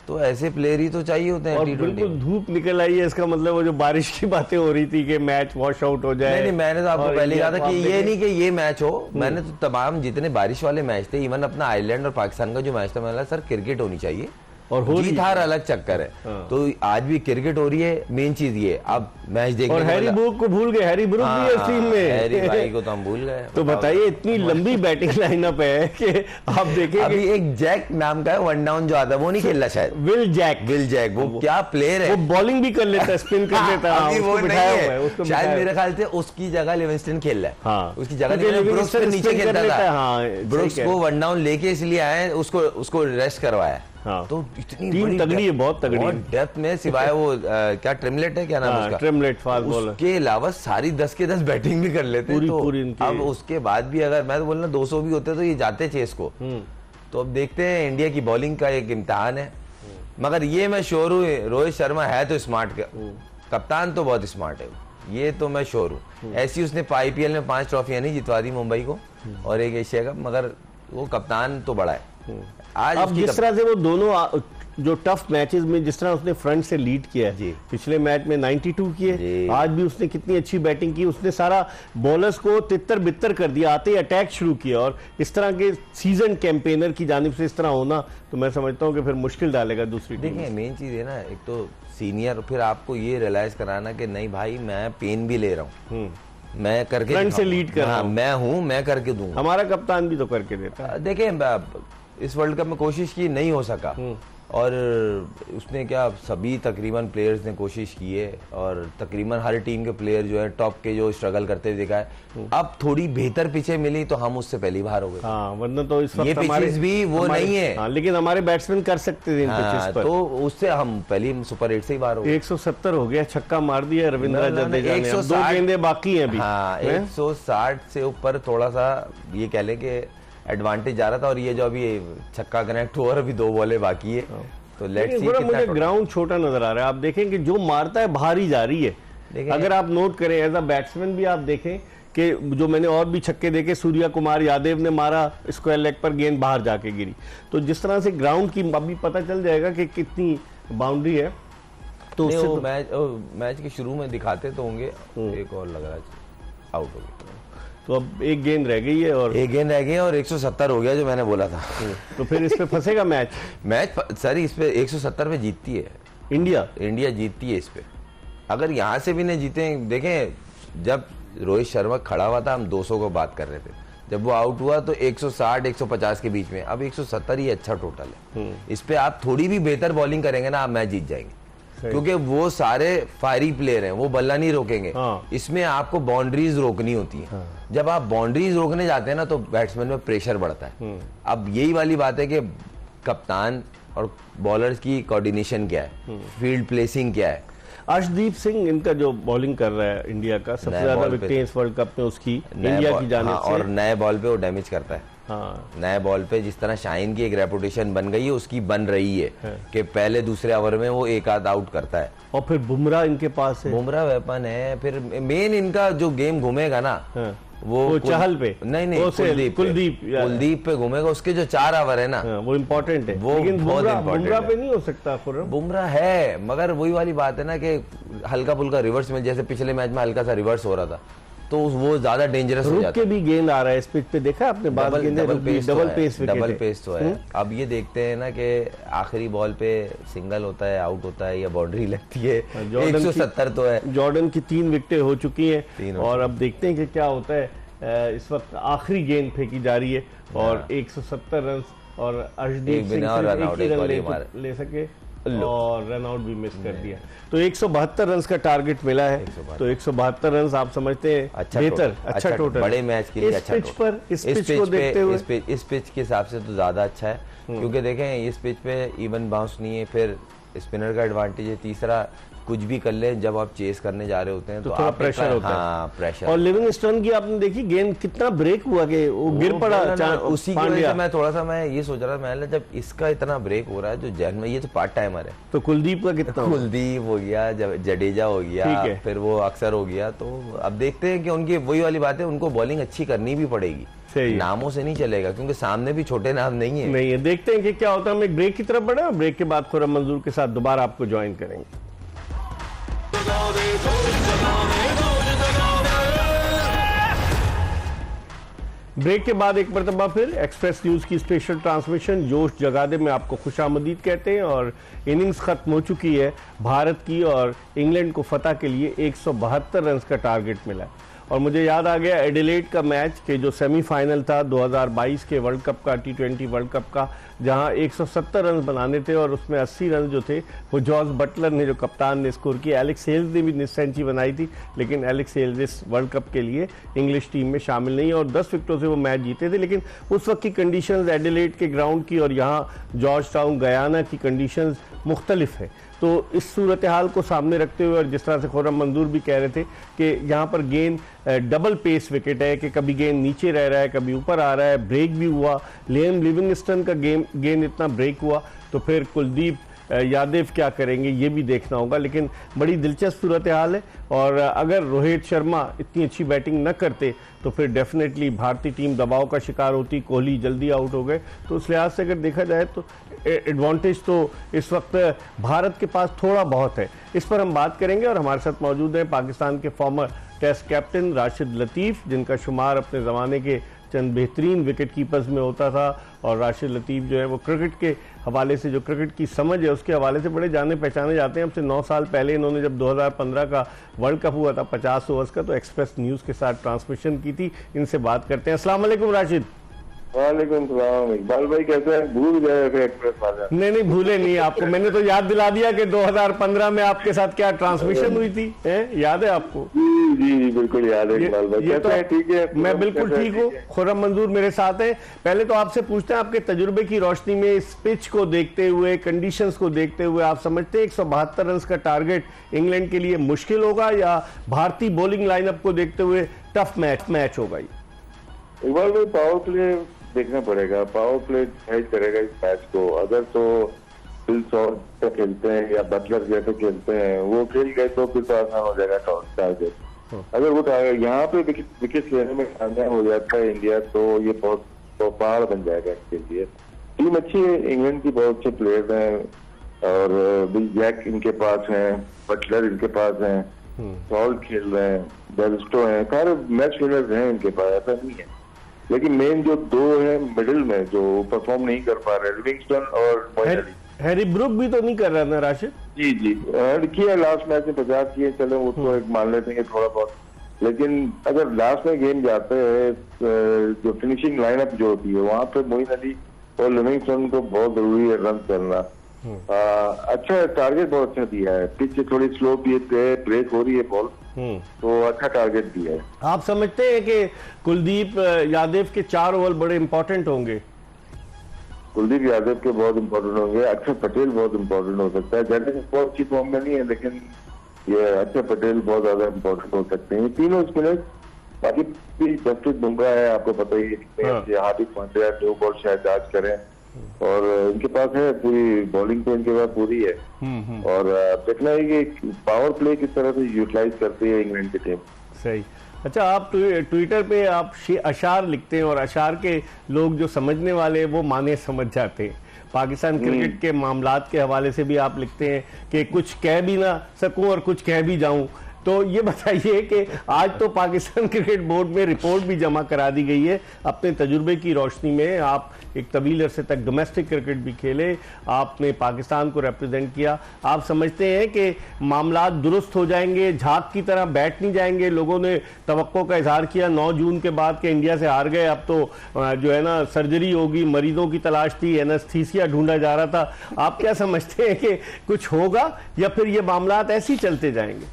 तो ऐसे प्लेयर ही तो चाहिए होते हैं और T20 बिल्कुल में। धूप निकल आई है, इसका मतलब वो जो बारिश की बातें हो रही थी कि मैच वॉश आउट हो जाए। नहीं, मैंने तो आपको और पहले इंडिया कहा था को कि आप ये देखें- नहीं कि ये मैच हो, मैंने तो तमाम जितने बारिश वाले मैच थे, इवन अपना आयरलैंड और पाकिस्तान का जो मैच था, मैंने कहा सर क्रिकेट होनी चाहिए, और हो रही जीत है। हार अलग चक्कर है। हाँ। तो आज भी क्रिकेट हो रही है, मेन चीज ये, अब मैच देखने और को हैरी मिला। ब्रूक को भूल गए, हैरी ब्रूक भी है इस टीम हैरी भाई में। को तो हम भूल गए। तो बताइए इतनी लंबी बैटिंग लाइनअप है कि आप देखेंगे अभी एक जैक नाम का है वन डाउन जो आता है, वो नहीं खेल रहा शायद, विल जैक, विल जैक, वो क्या प्लेयर है। वो बॉलिंग भी कर लेता है, स्पिन कर लेता है, अभी उसको वो नहीं बिठाया हुआ है, है, उसको शायद बिठाया मेरे ख्याल से उसकी जगह लिविंगस्टन खेल रहा है। हाँ। उसकी जगह क्योंकि नहीं, ब्रुक्स पे लिविंगस्टन नीचे spin कर खेलता लेता है, था, हाँ, सही ब्रुक्स कह को रहे हैं। वन डाउन लेके इसलिए आए, उसको रेस्ट करवाया। हाँ। तो इतनी टीम बड़ी तगड़ी है, बहुत तगड़ी है। डेप्थ में, सिवाय वो क्या ट्रिमलेट है, क्या नाम है हाँ, उसका, ट्रिमलेट फास्ट बॉलर। उसके अलावा सारी 10 के 10 बैटिंग भी कर लेते हैं। पूरी- तो पूरी इनकी- अब उसके बाद भी अगर मैं तो बोलना 200 भी होते तो ये जाते चेस को। तो अब देखते हैं, इंडिया की बॉलिंग का एक इम्तिहान है, मगर ये मैं श्योर हूँ रोहित शर्मा है तो स्मार्ट, कप्तान तो बहुत स्मार्ट है, ये तो मैं श्योर हूँ। ऐसी उसने IPL में 5 ट्रॉफियां नहीं जितवा दी मुंबई को और एक एशिया कप, मगर वो कप्तान तो बड़ा है। आज अब उसकी जिस तरह से वो दोनों जो टफ मैचेस में जिस तरह उसने फ्रंट से लीड किया है, जी। पिछले मैच में 92 किए, जी। आज भी उसने कितनी अच्छी बैटिंग की, उसने सारा बॉलर्स को तितर बितर कर दिया, आते ही अटैक शुरू किया। और इस तरह के सीजन कैंपेनर की जानिब से इस तरह होना, तो मैं समझता हूं कि फिर मुश्किल डालेगा दूसरी टीम। देखिए मेन चीज है ना, एक तो सीनियर, फिर आपको ये रियलाइज कराना कि नहीं भाई मैं पेन भी ले रहा हूँ, मैं करके फ्रंट से दिखाऊंगा। लीड कर रहा हाँ, हूं। मैं हूँ, मैं करके दूंगा। हमारा कप्तान भी तो करके देता है। देखिए इस वर्ल्ड कप में कोशिश की, नहीं हो सका, और उसने क्या, सभी तकरीबन प्लेयर्स ने कोशिश की है, और तकरीबन हर टीम के प्लेयर जो है टॉप के जो स्ट्रगल करते हुए दिखा है। अब थोड़ी बेहतर पिछे मिली तो हम उससे पहली बार हो गए। हाँ, वरना तो इस वक्त ये हमारे pitches भी वो नहीं है। हाँ, लेकिन हमारे बैट्समैन कर सकते थे इन हाँ, पिचेस पर। तो उससे हम पहली सुपर 8 से ही बाहर हो गए। 170 हो गया, छक्का मार दिया रविंद्र ना, जडेजा ने, अब 2 160 गेंदें बाकी हैं अभी। हाँ, हैं? 160 से ऊपर थोड़ा सा ये कह लें कि एडवांटेज जा रहा था, और ये जो अभी छक्का कनेक्ट हुआ और अभी 2 बॉलें बाकी है, तो लेट्स सी थोड़ा कितना मुझे टोटल। ग्राउंड छोटा नजर आ रहा है। आप देखें कि जो मारता है बाहर ही जा रही है। देखें- अगर आप नोट करें एज अ बैट्समैन भी आप देखें कि जो मैंने और भी छक्के देखे, सूर्या कुमार यादव ने मारा स्क्वायर लेग पर, गेंद बाहर जाके गिरी। तो जिस तरह से ग्राउंड की अभी पता चल जाएगा कि कितनी बाउंड्री है। तो नहीं, उससे वो तो, मैच के शुरू में दिखाते तो होंगे, एक और लग रहा है आउट हो गया, तो अब एक गेंद रह गई है और एक गेंद रह गई और 170 हो गया जो मैंने बोला था। तो फिर इस पे फंसेगा मैच। मैच सर इस पे 170 पे जीतती है इंडिया इंडिया, जीतती है इस पे। अगर यहाँ से भी नहीं जीते, देखें जब रोहित शर्मा खड़ा हुआ था हम 200 को बात कर रहे थे, जब वो आउट हुआ तो 160 150 के बीच में, अब 170 ही अच्छा टोटल है। इस पे आप थोड़ी भी बेहतर बॉलिंग करेंगे ना, आप मैच जीत जाएंगे, क्योंकि वो सारे फायरी प्लेयर हैं, वो बल्ला नहीं रोकेंगे। हाँ। इसमें आपको बाउंड्रीज रोकनी होती है। जब आप बाउंड्रीज रोकने जाते हैं ना तो बैट्समैन में प्रेशर बढ़ता है। अब यही वाली बात है कि कप्तान और बॉलर्स की कोऑर्डिनेशन क्या है, फील्ड प्लेसिंग क्या है। अर्शदीप सिंह इनका जो बॉलिंग कर रहा है इंडिया का, सबसे नए ज्यादा बॉल पे- विकेटें इस वर्ल्ड कप में उसकी नए इंडिया बॉल- की जानिब हाँ, से। और नए बॉल पे वो डैमेज करता है। हाँ, नए बॉल पे जिस तरह शाइन की एक रेपुटेशन बन गई है, उसकी बन रही है कि पहले दूसरे ओवर में वो एक आध आउट करता है। और फिर बुमराह इनके पास है। बुमराह वेपन है। फिर मेन इनका जो गेम घूमेगा ना, हाँ। वो चहल पे, नहीं वो से कुलदीप पे घूमेगा। उसके जो 4 ओवर है ना, हाँ, वो इम्पोर्टेंट है। वो लेकिन बहुत बुमराह important बुमराह है। पे नहीं हो सकता खुर्रम। बुमराह है, मगर वही वाली बात है ना कि हल्का फुल्का रिवर्स में, जैसे पिछले मैच में हल्का सा रिवर्स हो रहा था, तो वो ज्यादा डेंजरस हो रुक जाता के है। भी गेंद आ रहा है इस पिच पे, देखा आपने? बात गेंदें रुक गई, डबल पेस विकेट डबल है। पेस तो है। अब ये देखते हैं ना कि आखिरी बॉल पे सिंगल होता है, आउट होता है या बाउंड्री लगती है। जॉर्डन 170 तो है। जॉर्डन की 3 विकेटें हो चुकी हैं 3 हो और अब देखते हैं कि क्या होता है। इस वक्त आखिरी गेंद फेंकी जा रही है और 170 रन और अर्शदीप एक सिंह बिना और सिर्फ रन एक आउट ही एक रन और ही मारा। ले सके और रन आउट भी मिस कर दिया। तो 172 रन का टारगेट मिला है। 172 तो 172 रन आप समझते हैं अच्छा बेहतर, टोटल, अच्छा टोटल बड़े मैच के लिए इस अच्छा पिच टोटल। पर, इस पिच को देखते हुए इस पिच के हिसाब से तो ज्यादा अच्छा है, क्योंकि देखें इस पिच पे इवन बाउंस नहीं है, फिर स्पिनर का एडवांटेज है, तीसरा कुछ भी कर ले जब आप चेस करने जा रहे होते हैं तो थोड़ा आप प्रेशर होता है। हाँ, प्रेशर। और लिविंगस्टन की आपने देखी गेंद कितना ब्रेक हुआ कि वो गिर पड़ा। उसी की वजह से मैं थोड़ा सा मैं ये सोच रहा था, मैं जब इसका इतना ब्रेक हो रहा है जो जैन में, ये तो पार्ट टाइमर है। तो कुलदीप का कितना हुआ? कुलदीप हो गया, जडेजा हो ठीक गया, है। फिर वो अक्सर हो गया। तो अब देखते हैं कि उनकी वही वाली बात है, उनको बॉलिंग अच्छी करनी भी पड़ेगी, सही है। नामों से नहीं चलेगा, क्योंकि सामने भी छोटे नाम नहीं है। नहीं है। देखते हैं कि क्या होता है। हम एक ब्रेक की तरफ बढ़े और ब्रेक के बाद खुर्रम मंजूर के साथ दोबारा आपको ज्वाइन करेंगे। ब्रेक के बाद एक मरतबा फिर एक्सप्रेस न्यूज की स्पेशल ट्रांसमिशन जोश जगादे में आपको खुशामदीद कहते हैं। और इनिंग्स खत्म हो चुकी है भारत की और इंग्लैंड को फतह के लिए 172 रन का टारगेट मिला है। और मुझे याद आ गया एडिलेड का मैच के जो सेमीफाइनल था 2022 के वर्ल्ड कप का, T20 वर्ल्ड कप का, जहां 170 रन बनाने थे और उसमें 80 रन जो थे वो जॉर्ज बटलर ने, जो कप्तान ने, स्कोर किया। एलेक्स हेल्स ने भी सेंचुरी बनाई थी, लेकिन एलेक्स हेल्स इस वर्ल्ड कप के लिए इंग्लिश टीम में शामिल नहीं और 10 विकेटों से वो मैच जीते थे। लेकिन उस वक्त की कंडीशंस एडिलेड के ग्राउंड की और यहाँ जॉर्ज टाउन गयाना की कंडीशंस मुख्तलिफ है। तो इस सूरत हाल को सामने रखते हुए और जिस तरह से खुर्रम मंजूर भी कह रहे थे कि यहाँ पर गेंद डबल पेस विकेट है कि कभी गेंद नीचे रह रहा है, कभी ऊपर आ रहा है, ब्रेक भी हुआ। लियाम लिविंगस्टन का गेंद इतना ब्रेक हुआ तो फिर कुलदीप यादव क्या करेंगे ये भी देखना होगा। लेकिन बड़ी दिलचस्प सूरत हाल है और अगर रोहित शर्मा इतनी अच्छी बैटिंग न करते तो फिर डेफिनेटली भारतीय टीम दबाव का शिकार होती। कोहली जल्दी आउट हो गए, तो उस लिहाज से अगर देखा जाए तो एडवांटेज तो इस वक्त भारत के पास थोड़ा बहुत है। इस पर हम बात करेंगे और हमारे साथ मौजूद हैं पाकिस्तान के फॉर्मर टेस्ट कैप्टन राशिद लतीफ़, जिनका शुमार अपने ज़माने के चंद बेहतरीन विकेट कीपर्स में होता था। और राशिद लतीफ़ जो है वो क्रिकेट के हवाले से, जो क्रिकेट की समझ है उसके हवाले से बड़े जाने पहचाने जाते हैं। हमसे 9 साल पहले इन्होंने जब 2015 का वर्ल्ड कप हुआ था 50 ओवर्स का, तो एक्सप्रेस न्यूज़ के साथ ट्रांसमिशन की थी। इनसे बात करते हैं। अस्सलाम वालेकुम राशिद। वालेकुम सलाम। इकबाल भाई कैसे हैं? भूल गए फिर एक्सप्रेस वाले? नहीं भूले नहीं आपको, मैंने तो याद दिला दिया कि 2015 में आपके साथ क्या ट्रांसमिशन हुई थी, याद है आपको? जी बिल्कुल याद है इकबाल भाई। ये तो कैसे हैं? ठीक है, मैं बिल्कुल ठीक हूँ। खुर्रम मंजूर मेरे साथ है। पहले तो आपसे पूछते हैं, आपके तजुर्बे की रोशनी में इस पिच को देखते हुए, कंडीशंस को देखते हुए, आप समझते हैं 172 रन का टारगेट इंग्लैंड के लिए मुश्किल होगा या भारतीय बॉलिंग लाइनअप को देखते हुए टफ मैच होगा? इकबाल भाई पावर प्ले देखना पड़ेगा, पावर प्ले हैज करेगा इस मैच को। अगर तो फिल शॉट खेलते हैं या बटलर जैसे खेलते हैं, वो खेल गए तो फिर तो आसान हो जाएगा टारगेट। अगर वो यहाँ पे विकेट लेने में कामयाब हो जाता है इंडिया, तो ये बहुत पहाड़ बन जाएगा इसके लिए। टीम अच्छी है, इंग्लैंड की बहुत अच्छे प्लेयर्स हैं और बिल जैक इनके पास हैं, बटलर इनके पास हैं, सॉल्ट खेल रहे हैं, बेरिस्टो हैं, सारे मैच विनर्स हैं इनके पास, ऐसा नहीं है। लेकिन मेन जो दो है मिडिल में जो परफॉर्म नहीं कर पा रहे, लिविंगस्टन और मोइन अली। हैरी ब्रूक भी तो नहीं कर रहा ना राशिद? जी किया लास्ट मैच में 50 किए, चलो वो तो एक मान लेते हैं थोड़ा बहुत। लेकिन अगर लास्ट में गेम जाते हैं, जो फिनिशिंग लाइनअप जो होती है वहां पे मोइन अली और लिविंगस्टन को बहुत जरूरी है रन करना। अच्छा टारगेट बहुत अच्छा दिया है, पिच थोड़ी स्लो भी है, ब्रेक हो रही है बॉल, तो अच्छा टारगेट दिया है। आप समझते हैं कि कुलदीप यादव के 4 ओवर बड़े इंपॉर्टेंट होंगे? कुलदीप यादव के बहुत इंपॉर्टेंट होंगे, अक्षर पटेल बहुत इंपॉर्टेंट हो सकता है। जडेजा बहुत अच्छी फॉर्म में नहीं है, लेकिन ये अक्षर पटेल बहुत ज्यादा इंपॉर्टेंट हो सकते हैं। तीनों स्पिनर्स, बाकी जसप्रीत बुमराह है, आपको पता ही है, हार्दिक पांड्या न्यू बॉल शायद आज करें और इनके पास है पूरी बॉलिंग, तो इनके पास पूरी है। और देखना है कि पावर प्ले किस तरह से यूटिलाइज करती है इंग्लैंड की टीम। सही। अच्छा, आप ट्विटर पे आप अशार लिखते हैं और अशार के लोग जो समझने वाले वो माने समझ जाते हैं। पाकिस्तान क्रिकेट के मामलात के हवाले से भी आप लिखते हैं कि कुछ कह भी ना सकूं और कुछ कह भी जाऊं, तो ये बताइए कि आज तो पाकिस्तान क्रिकेट बोर्ड में रिपोर्ट भी जमा करा दी गई है। अपने तजुर्बे की रोशनी में आप एक तवील अरसे तक डोमेस्टिक क्रिकेट भी खेले, आपने पाकिस्तान को रिप्रेजेंट किया, आप समझते हैं कि मामलात दुरुस्त हो जाएंगे, झाग की तरह बैठ नहीं जाएंगे? लोगों ने तवक्को का इजहार किया 9 जून के बाद कि इंडिया से हार गए, अब तो जो है ना सर्जरी होगी, मरीजों की तलाश थी, एनेस्थीसिया ढूंढा जा रहा था। आप क्या समझते हैं कि कुछ होगा या फिर ये मामलात ऐसे ही चलते जाएंगे?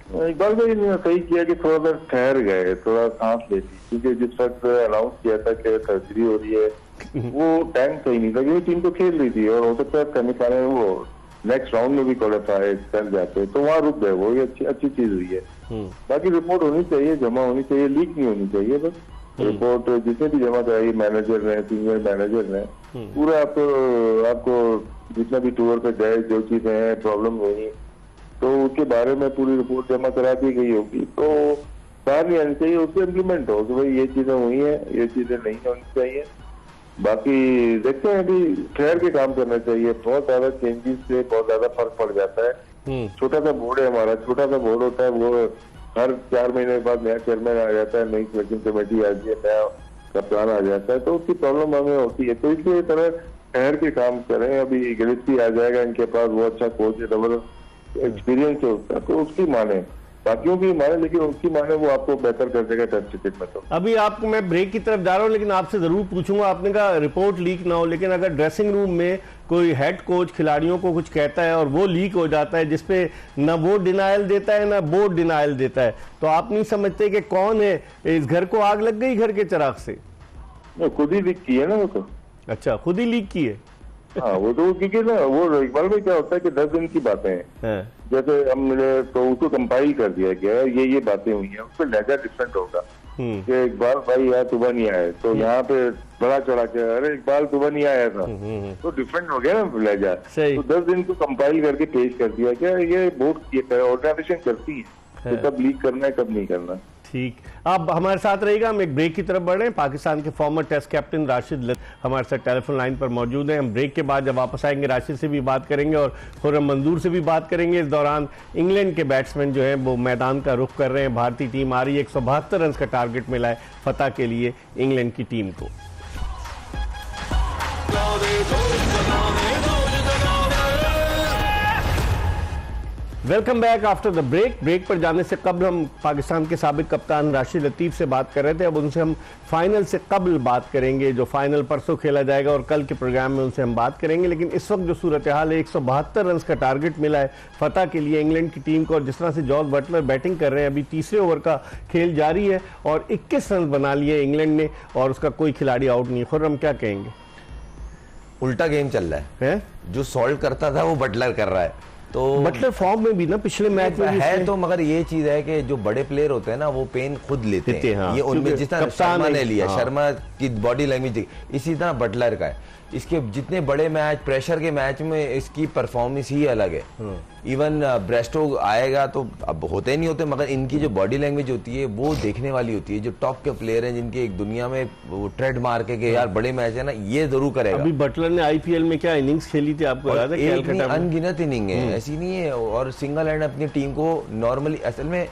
इकबाल भाई ने सही किया कि थोड़ा देर ठहर गए, थोड़ा सांस ले ली, क्योंकि जिस वक्त अनाउंस किया था कि सर्जरी हो रही है वो टाइम सही नहीं था, क्योंकि टीम तो खेल रही थी और हो सकता है सेमीफाइनल में वो नेक्स्ट राउंड में भी क्वालिफाई कर जाते, तो वहाँ रुक गए वो, ये अच्छी चीज हुई है। बाकी रिपोर्ट होनी चाहिए, जमा होनी चाहिए, लीक नहीं होनी चाहिए। बस रिपोर्ट जितने भी जमा कराई, मैनेजर ने, सीनियर मैनेजर ने, पूरा आपको जितना भी टूर पे गए, जो चीजें हैं प्रॉब्लम हुई, तो उसके बारे में पूरी रिपोर्ट जमा करा दी गई होगी, तो बाहर नहीं आनी चाहिए, उससे इम्प्लीमेंट हो कि भाई ये चीजें हुई हैं, ये चीजें नहीं होनी चाहिए। बाकी देखते हैं, अभी ठहर के काम करना चाहिए। बहुत ज्यादा चेंजेस से बहुत ज्यादा फर्क पड़ जाता है। छोटा सा बोर्ड है हमारा, छोटा सा बोर्ड होता है, वो हर 4 महीने बाद नया चेयरमैन आ जाता है, नई सिलेक्शन कमेटी आती है, नया कप्तान आ जाता है, तो उसकी प्रॉब्लम हमें होती है। तो इसलिए तरह ठहर के काम करें। अभी गिलिस्पी आ जाएगा इनके पास, वो अच्छा कोच है, डबल एक्सपीरियंस है उसका, तो उसकी माने, बाकियों की माने, लेकिन उसकी माने वो आपको बेहतर कर देगा टेस्ट क्रिकेट में। तो अभी आपको मैं ब्रेक की तरफ जा रहा हूं, लेकिन आपसे जरूर पूछूंगा, आपने कहा रिपोर्ट लीक ना हो, लेकिन अगर ड्रेसिंग रूम में कोई हेड कोच खिलाड़ियों को कुछ कहता है और वो लीक हो जाता है, जिसपे न वो डिनायल देता है ना बोर्ड डिनायल देता है, तो आप नहीं समझते कि कौन है? इस घर को आग लग गई घर के चिराग से? खुद ही लीक की है ना वो तो। अच्छा, खुद ही लीक की है? हाँ, वो तो क्योंकि ना वो इकबाल में क्या होता है कि 10 दिन की बातें हैं, जैसे हम मिले तो उसको कंपाइल कर दिया गया, ये बातें हुई हैं, उस पर लहजा डिफरेंट होगा कि इकबाल भाई यार सुबह नहीं आए, तो यहाँ पे बड़ा चढ़ा के अरे इकबाल सुबह नहीं आया था, तो डिफरेंट हो गया ना लहजा। तो 10 दिन को कंपाइल करके पेश कर दिया गया। ये बोर्ड ऑर्गेनाइजेशन करती है कि कब लीक करना है कब नहीं करना। ठीक, आप हमारे साथ रहिएगा, हम एक ब्रेक की तरफ बढ़ रहे हैं। पाकिस्तान के former test captain Rashid Latif हमारे साथ टेलीफोन लाइन पर मौजूद हैं। हम ब्रेक के बाद जब वापस आएंगे राशिद से भी बात करेंगे और खुर्रम मंजूर से भी बात करेंगे। इस दौरान इंग्लैंड के बैट्समैन जो हैं वो मैदान का रुख कर रहे हैं। भारतीय टीम आ रही है, 172 रन का टारगेट मिला है फतह के लिए इंग्लैंड की टीम को। Welcome back after the break. Break पर जाने से कबल हम पाकिस्तान के साबिक कप्तान राशिद लतीफ से बात कर रहे थे। अब उनसे हम फाइनल से कबल बात करेंगे, जो फाइनल परसों खेला जाएगा, और कल के प्रोग्राम में उनसे हम बात करेंगे। लेकिन इस वक्त जो सूरत हाल है, 172 रन का टारगेट मिला है फतह के लिए इंग्लैंड की टीम को, और जिस तरह से जॉस बटलर बैटिंग कर रहे हैं, अभी तीसरे ओवर का खेल जारी है और 21 रन बना लिए इंग्लैंड ने और उसका कोई खिलाड़ी आउट नहीं। खुर्रम, क्या कहेंगे? उल्टा गेम चल रहा है, जो सॉल्व करता था वो बटलर कर रहा है। तो बटलर फॉर्म में भी ना पिछले मैच में है, तो मगर ये चीज है कि जो बड़े प्लेयर होते हैं ना वो पेन खुद लेते हैं। हाँ, ये उनमें जिस तरह शर्मा ने लिया, हाँ। शर्मा की बॉडी लैंग्वेज इसी तरह बटलर का है। इसके जितने बड़े मैच, प्रेशर के मैच में इसकी परफॉर्मेंस ही अलग है। इवन ब्रेस्टो आएगा तो अब होते नहीं होते, मगर इनकी जो बॉडी लैंग्वेज होती है वो देखने वाली होती है। जो टॉप के प्लेयर हैं जिनके एक दुनिया में वो ट्रेड मार के यार बड़े मैच है ना, ये जरूर करेगा। अभी बटलर ने आईपीएल में क्या इनिंग्स खेली थी, आपको याद है? अनगिनत इनिंग है, ऐसी नहीं है। और सिंगल हैंड अपनी टीम को नॉर्मली, असल में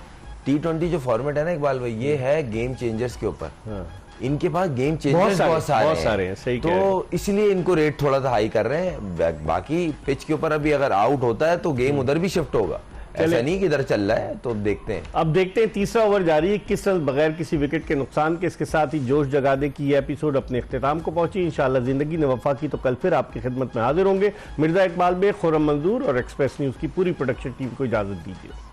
T20 जो फॉर्मेट है ना इकबाल भाई, ये है गेम चेंजर्स के ऊपर। इनके पास गेम चेंजर्स बहुत सारे हैं, सही तो इसलिए इनको रेट थोड़ा सा हाई कर रहे हैं। बाकी पिच के ऊपर अभी अगर आउट होता है तो गेम उधर भी शिफ्ट होगा, ऐसा नहीं कि इधर चल रहा है। तो देखते हैं, अब देखते हैं। तीसरा ओवर जारी, 21 रन बगैर किसी विकेट के नुकसान के। इसके साथ ही जोश जगादे की ये एपिसोड अपने इख्तिताम को पहुंची। इंशाल्लाह जिंदगी ने वफा की तो कल फिर आपकी खिदमत में हाजिर होंगे। मिर्जा इकबाल बेग, खुर्रम मंजूर और एक्सप्रेस न्यूज की पूरी प्रोडक्शन टीम को इजाजत दीजिए।